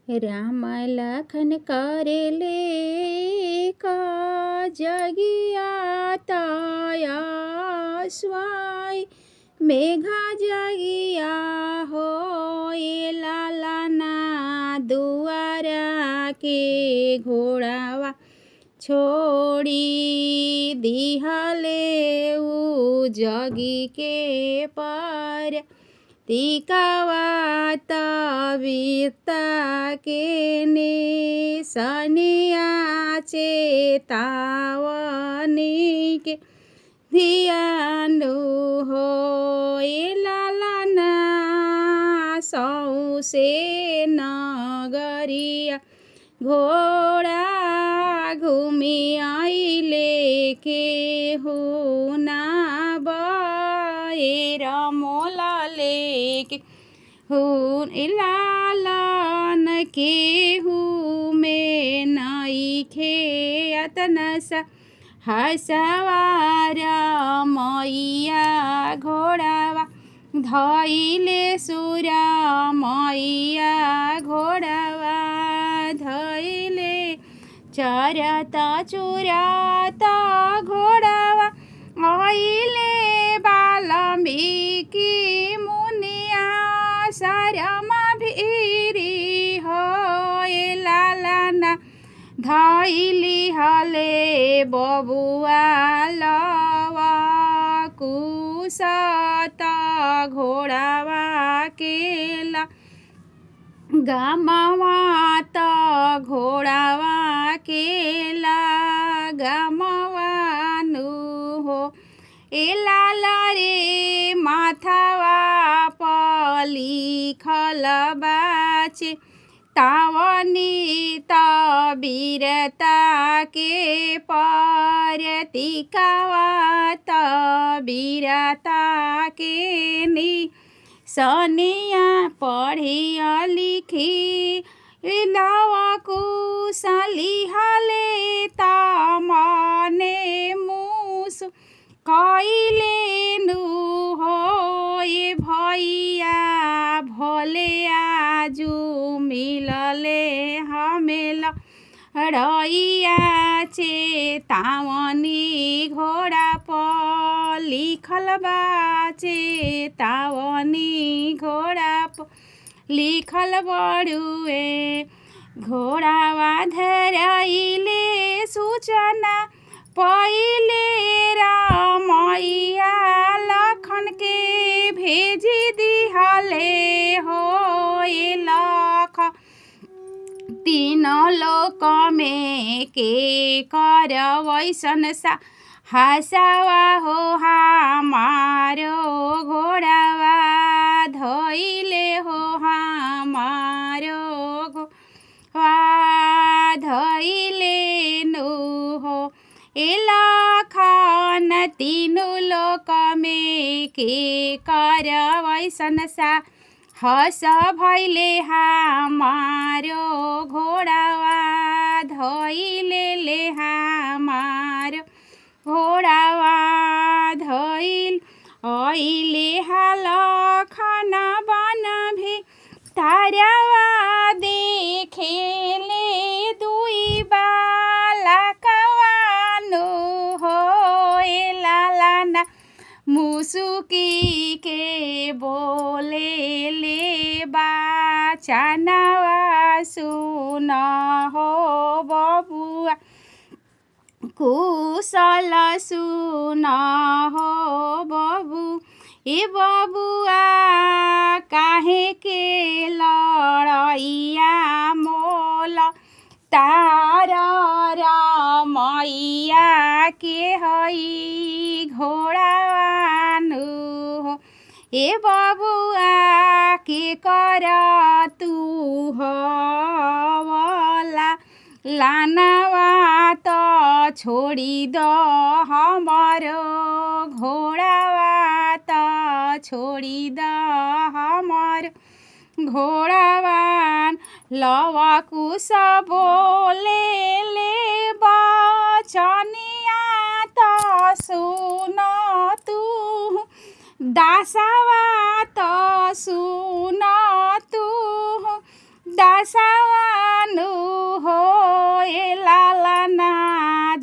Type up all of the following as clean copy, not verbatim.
राम लखन करेले का जगिया ताया स्वाई मेघा जगिया हो लालाना दुआरा के घोड़ावा छोड़ी दिहले उ जगी के पर तिकावा तबिता के ने सनिया चेतावनी के धियानु हो लालाना सौसे नगरिया घोड़ा घूमी आइले के हो ना बैर मोला लेके हूँ लालन के हूँ में नई खेतनसा हसवार मैया घोड़ावा धैले सुरा मैया घोड़ावा धैले चरता चुराता घोड़ावा आइले वाल्मीकि मुनिया शरम भीरी हो लालाना धैली हले बबुआ लवा कुसता घोड़ावा केला गमवा त घोड़ावा केला गमवानु हो लाल रे माथावा पलिखल बाचे तावनी तबीरता के परतिकावा तबीरता के नी सनिया पढ़िया लिखी लवा कुशली हले तमने मूस कैले नु हो भैया भोले आजू मिलले हमेला रैया चेतावनी घोड़ा पर लिखल बा चेतावनी घोड़ा पर लिखल बड़ुए घोड़ावा धरैले सूचना पहिले रामैया लखन के भेजी दिहले हो लख तीनों लोक में के कर वैसन सा हसवा हो हमारो घोड़ावा धैले हो हमारो घोड़ा धैले नु हो लखन तीनों लोक में के कर वैसन सा हस भैले हमारो घोड़ावा धैले ले हमारो घोड़ावा धैल ऐले लखन बन भी तारावा देखेले दुई बालकवानु हो लालाना मुसुकी के बोले ले बाचनवा सुन हो बबुआ कुशल सुन हो बबू बबुआ काहे के लड़ैया मोल तार मैया के हई घोड़ावानु हो बबुआ के कर तू हवला लानवा तो छोड़ी दो हमारो घोड़ावा तो छोड़ी दो हमारो घोड़ावान लवा कुश बोले ले बचनिया तो सुन तू दासवा तो सुन तू दासावानु हो ए लालना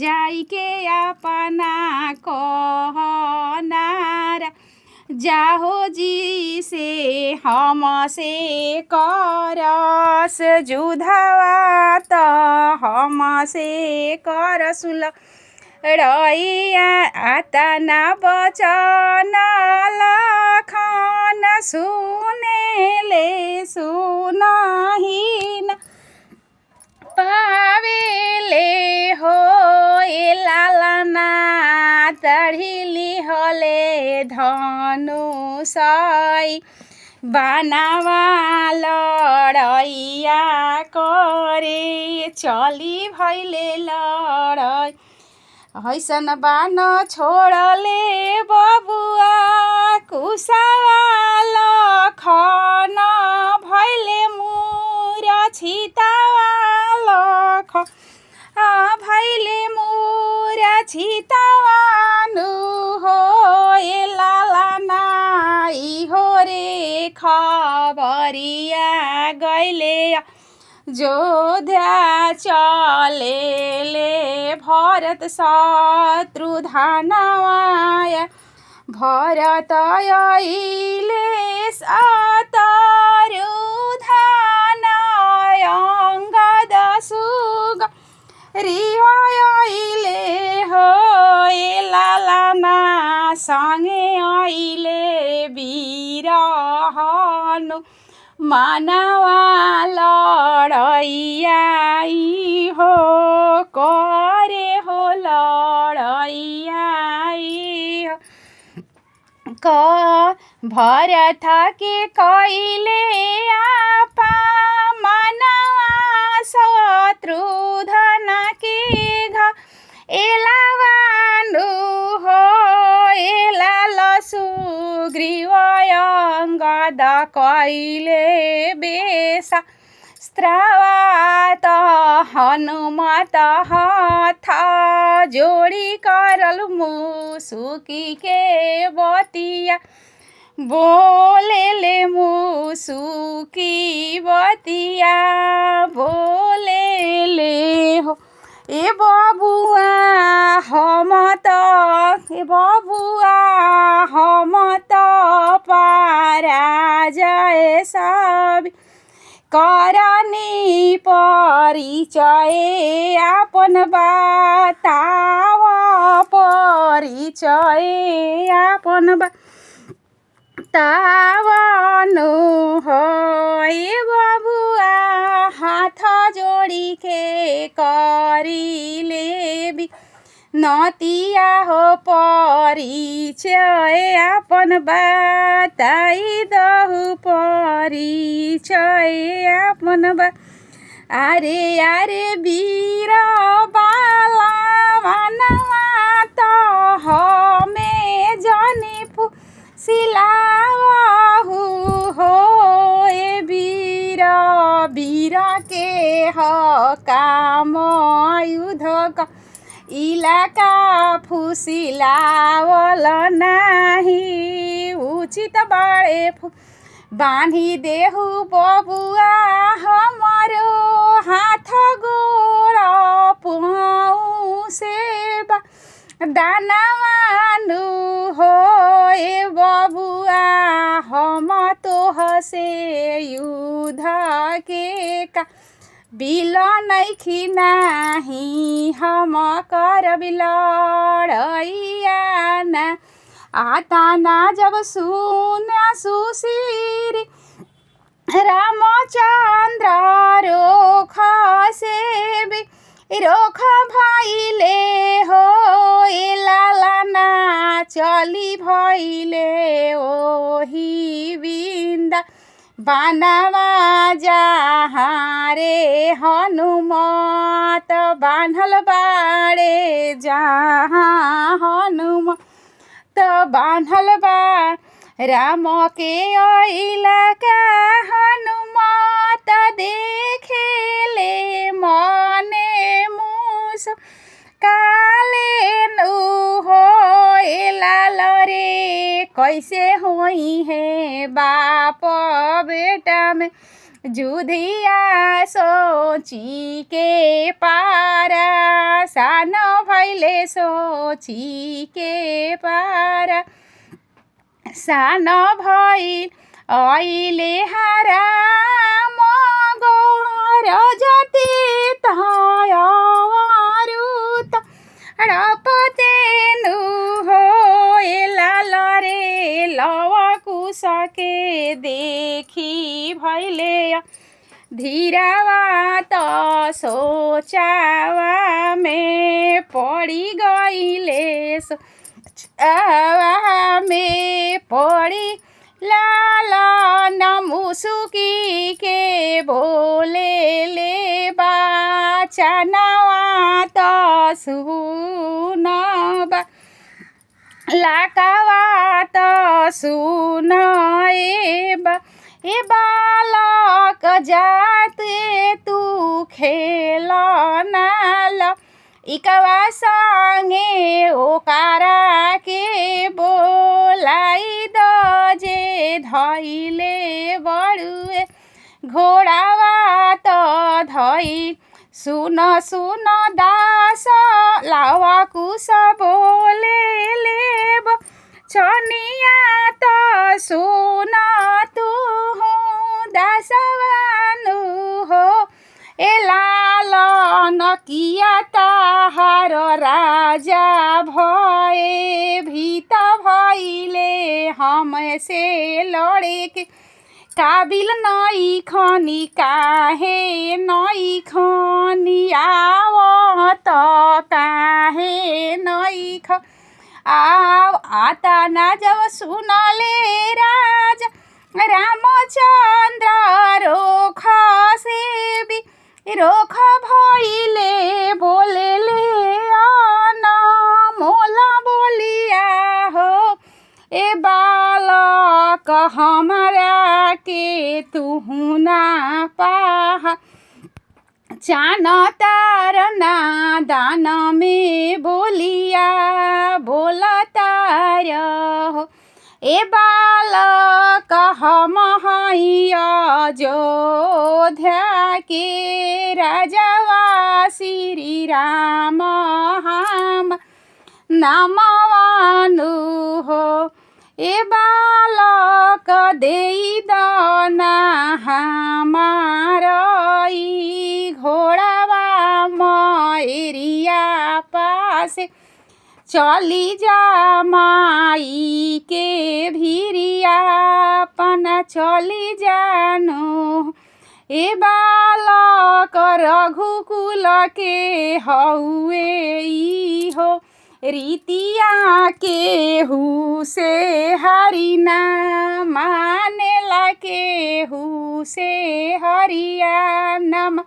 जाई के अपना कहनारा जाहो जी से हम से करस जुधावा त हम से करसुल रैया आतना बचन लखन सुनेले सुनहिन पावेले हो ए लालना तढ़िली हले धनुषै बानावा लड़ैया करे चली भैले लड़ै हैसन बान छोड़ले बबुआ कुसावा लखन भैले मूर्छितावा लख भैले मूर्छितावानु हो ए लालना इहो रे खबरिया गैले जोध्या चलेले भरत शत्रुघ्नवाय भरत अइले शत्रुघ्न अंगद सुग्रीवले हो ए लालना सँगे अइले वीर हनु मानवा लड़ैया हो करे हो लड़ैया क भरत के कइले आपा मानवा शत्रुघ्न के घ एलावानु हो एलाल सुग्रीव अंगद कइले बेसा स्त्रावात हनुमत हाथ जोड़ी करल मुसुकी के बतिया बोलेले मुसुकी बतिया बोलेले हो ए बबुआ हम त पारा जाए सब करनी परिचय आपन बताव परिचय आपन बतावनु हो ए बबुआ हाथ जोड़ी के करिले नतिया हो परिचय आपन बताई दहु परिचय आपन अरे अरे वीर बाला मनवा त हमें जनी सिलावहु हो ए वीर वीर के ह काम युद्ध का इलाका फुसिलावल नाही उचित बाड़े बांधी देहु बबुआ हमारो हाथ गोड़ पाँव से दानवानु हो ए बबुआ हम तोह से युद्ध के का बिल नैखी नाही हम करबि लड़ैया ना आता ना जब सुशीरी रामचंद्र रोख से रोख भइले हो ए लालना चली भइले ओही बिंदा बानवा जहाँ रे हनुमत बान्हल बाड़े जहाँ हनुमत बान्हल बा राम के अइला का हनुमत देखेले मने मुस काले नु हो ए लाल रे कैसे होई है बाप बेटा में जुधिया सोची के पारा सानो भैले सोची के पारा सानो भैल अहिले हारा मगर जति तयरुत रपतेनु हो एला लरे लवकु सके देखी भैले धीरावा त सोचावा में पड़ी गईले सोचावा में पड़ी लाला नमुसुकी के बोले ले बाचनावा त सुनबा लाकावा त सुन ए बालक जाते तू खेल नाल इकवा संगे ओकारा के बोलाई दजे धैले बड़ुए घोडावा त धै सुन सुन दास लावा कुस बोले लेब छनिया त सुन तू दासवानु हो ए लालन किया ताहार राजा भए भीत भइले हमसे लड़े के काबिल नई खनी काहे नई खनी आवत काहे नई ख आव आता ना जब सुनले राजा रामचंद्र रोख सेवी रोख भइले बोलेले मोला बोलिया हो ए बालक हमारा के तुहु ना पाह चान तार नादान में बोलिया बोलतार हो ए बालक हम अयोध्या के राजावा श्री राम हम नामवानु हो ए बालक देई दना हमार घोड़ावा मरिया पासे चली जा माई के भिरिया पना चली जानो ए बालक रघुकुल के हउए ई हो रीतिया के हु से हरिना मानेला के हु से हरिया नम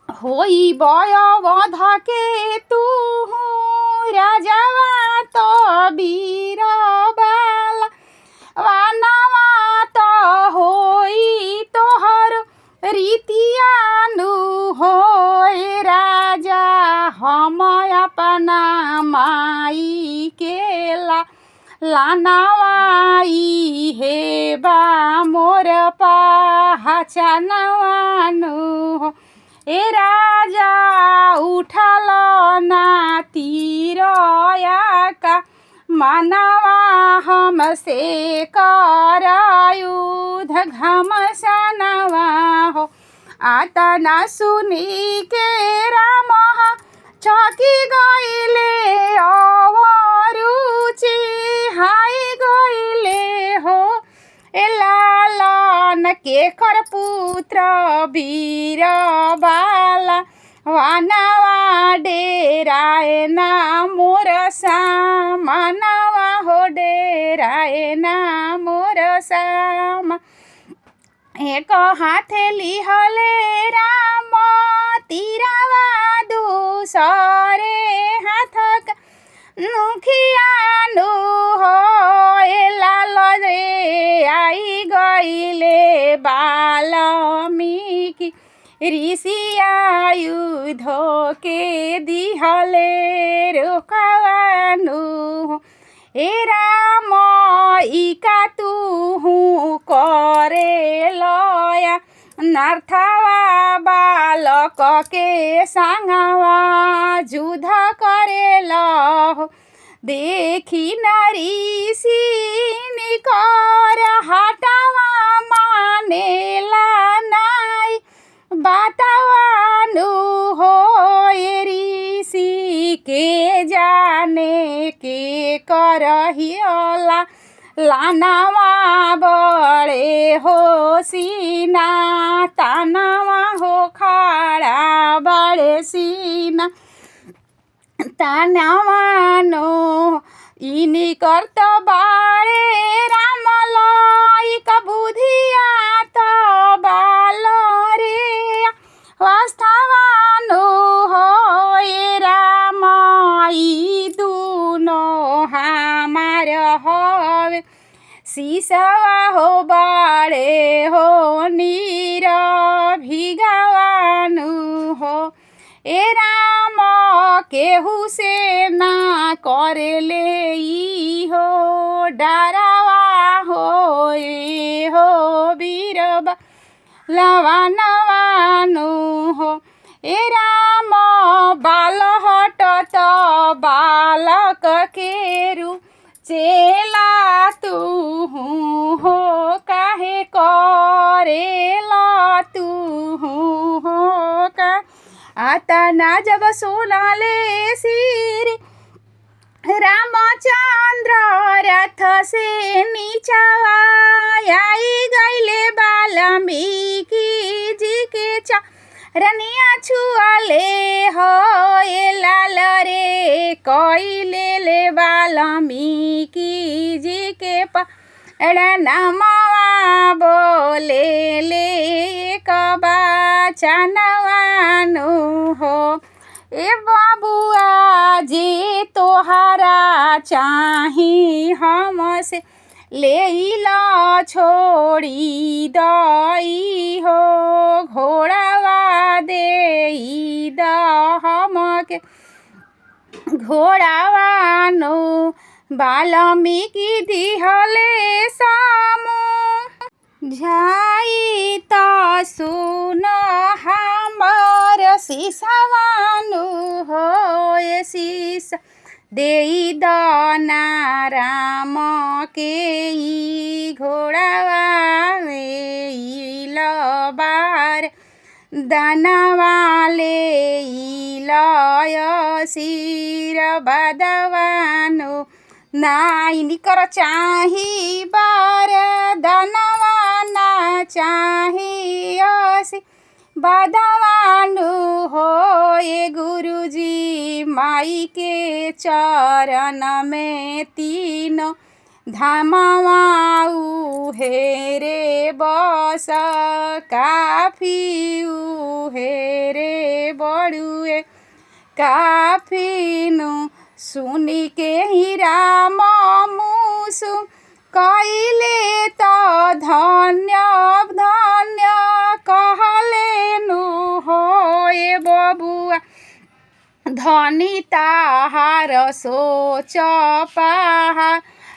होई बयवध के तू राजावा तो वीर बाला वानवा तो होई तोहर रीतियानु होए राजा हम अपना माई के लानवाई हे बा मोर पहचानवानु ए राजा उठल ना तीरया का मानवा हमसे कर युद्ध घमसनवा हो आता ना सुनी के राम चकी गईले अवरुचि हाय गईले हो ए लालन के कर पुत्र वीर बाला वानवा डेराए ना मोर सामनवा हो डेराए ना मोर साम एक हाथे लिहले राम तीरावा दूसरे हाथ नुखियानु हो ए लाल रे आई गईले बाल्मीकि ऋषिया युद्ध के दिहले रोकवानु ए राम इका तुहु करे लया नार्थवा बालक के संगवा युद्ध करेला हो देखी नारी सिनी कर हटावा मानेला नाई बातवानु हो ऋषि के जाने के करहिला लानावा बड़े हो सीना तानावा हो खाड़ा बड़े सीना तानावानो इनी करत बाड़े राम लायक बुधिया तो बाल रे वास्तवानो हो राम ई दूनो हमार हवे सीसवा हो बाड़े हो नीर भिगवानु हो ए राम केहू से ना करेले ई हो डरावा हो ए हो बीरबा लवानवानु हो ए राम बाल हटत बालक केरु चेला तू हो काहे करेला तू हो का आता ना जब सोनाले सिरी रामचंद्र रथ से नीचवा आई गईले वाल्मीकि जी के रनिया छुआले हो ए लाल रे कइले ले वाल्मीकि जी के नमवा बोले ले कबा चनवानु हो ए बाबुआ जे तोहारा चाही हमसे ले ला छोड़ी दई हो घोड़ावा दे द हमके घोड़ावानो वाल्मीकि दिहले सामु झाई त सुन हमर सीसवानु हो शीस देई दना राम के ई घोड़ावा लबार दानवाले लय शिर बदवानु नाई निकर चाही बार दानवा ना चाही असी बदवानु हो ये गुरुजी माई के चरण में तीनों धामवाऊ हेरे बस काफी हेरे बड़ुए काफीनु सुनी के ही राम मुसु कइले तो धन्य धन्य कहले नु हो ए बबुआ धनी ताहार सोच पाहा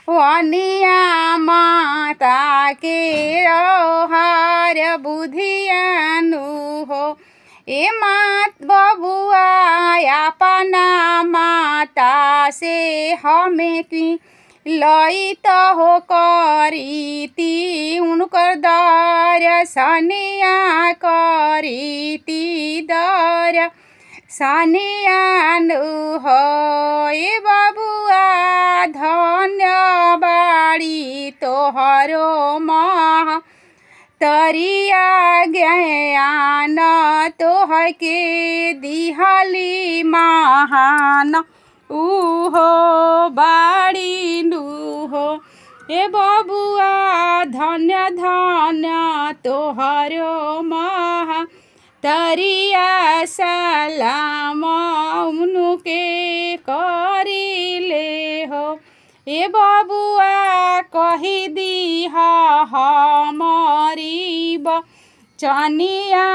वनिया माता के हार बुधियानु हो ए मात बबुआ अपना माता से हमें की लई तो हो करीती उनकर दर्शनिया करीती दर सनियानु हो ए बबुआ धन्य बाड़ी तोहरो महा तरिया ज्ञान तोह के दिहली महान उहो बाड़ी नु हो ए बबुआ धन्य धन्य तोहरो महा तरिया सलाम उनके करिले हो ए बबुआ कही दी हमारी चनिया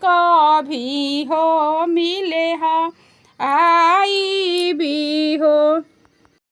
कभी हो मिले हो आई भी हो।